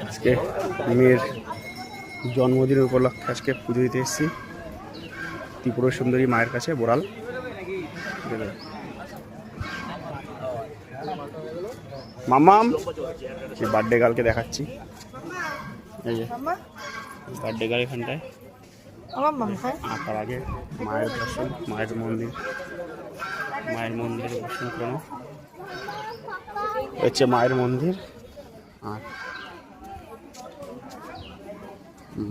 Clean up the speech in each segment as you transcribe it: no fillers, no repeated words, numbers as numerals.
আজকে মেয়ের জন্মদিনের উপলক্ষে আজকে পুজো দিতে এসেছি ত্রিপুরা সুন্দরী মায়ের কাছে বোরাল। মাম্মাম বার্থডে গার্লকে দেখাচ্ছি, এই যে বার্থডে গার্ল এখানটায়। আঁকার আগে মায়ের দর্শন, মায়ের মন্দিরের দর্শন করানো হচ্ছে মায়ের মন্দির। আর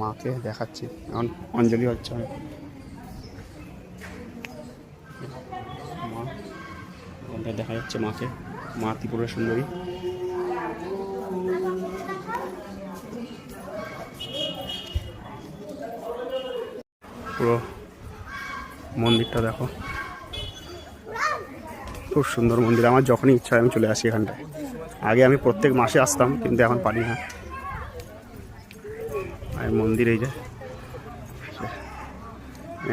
মাকে দেখাচ্ছি, এখন অঞ্জলি হচ্ছে অনেক। মা দেখা যাচ্ছে মাকে, মা ত্রিপুরা সুন্দরী। পুরো মন্দিরটা দেখো, খুব সুন্দর মন্দির। আমার যখনই ইচ্ছা হয় আমি চলে আসি এখানটায়। আগে আমি প্রত্যেক মাসে আসতাম, কিন্তু এখন পারি না। আর মন্দির এই যে,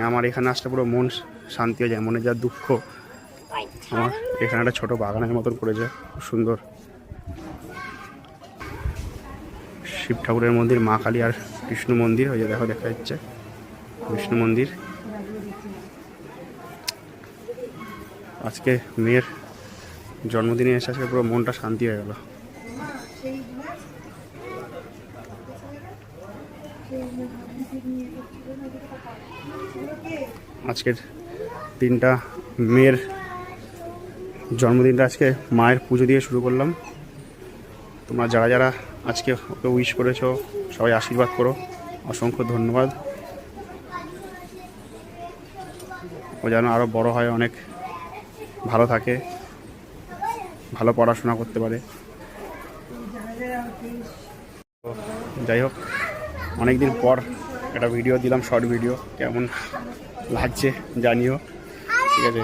আমার এখানে আসলে পুরো মন শান্তি হয়ে যায়। মনে যা দুঃখ, আমার এখানে একটা ছোটো বাগানের মতন করেছে, খুব সুন্দর। শিব ঠাকুরের মন্দির, মা কালী আর কৃষ্ণ মন্দির, ওই যে দেখো দেখা যাচ্ছে বিষ্ণু মন্দির। আজকে মেয়ের জন্মদিনে এসে আজকে পুরো মনটা শান্তি হয়ে গেল। আজকের দিনটা, মেয়ের জন্মদিনটা আজকে মায়ের পুজো দিয়ে শুরু করলাম। তোমরা যারা যারা আজকে ওকে উইশ করেছো, সবাই আশীর্বাদ করো, অসংখ্য ধন্যবাদ। ও যেন আরও বড় হয়, অনেক ভালো থাকে, ভালো পড়াশোনা করতে পারে। যাই হোক, অনেকদিন পর একটা ভিডিও দিলাম, শর্ট ভিডিও, কেমন লাগছে জানিও, ঠিক আছে?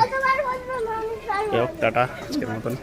যাই হোক, টাটা, আজকের মতন।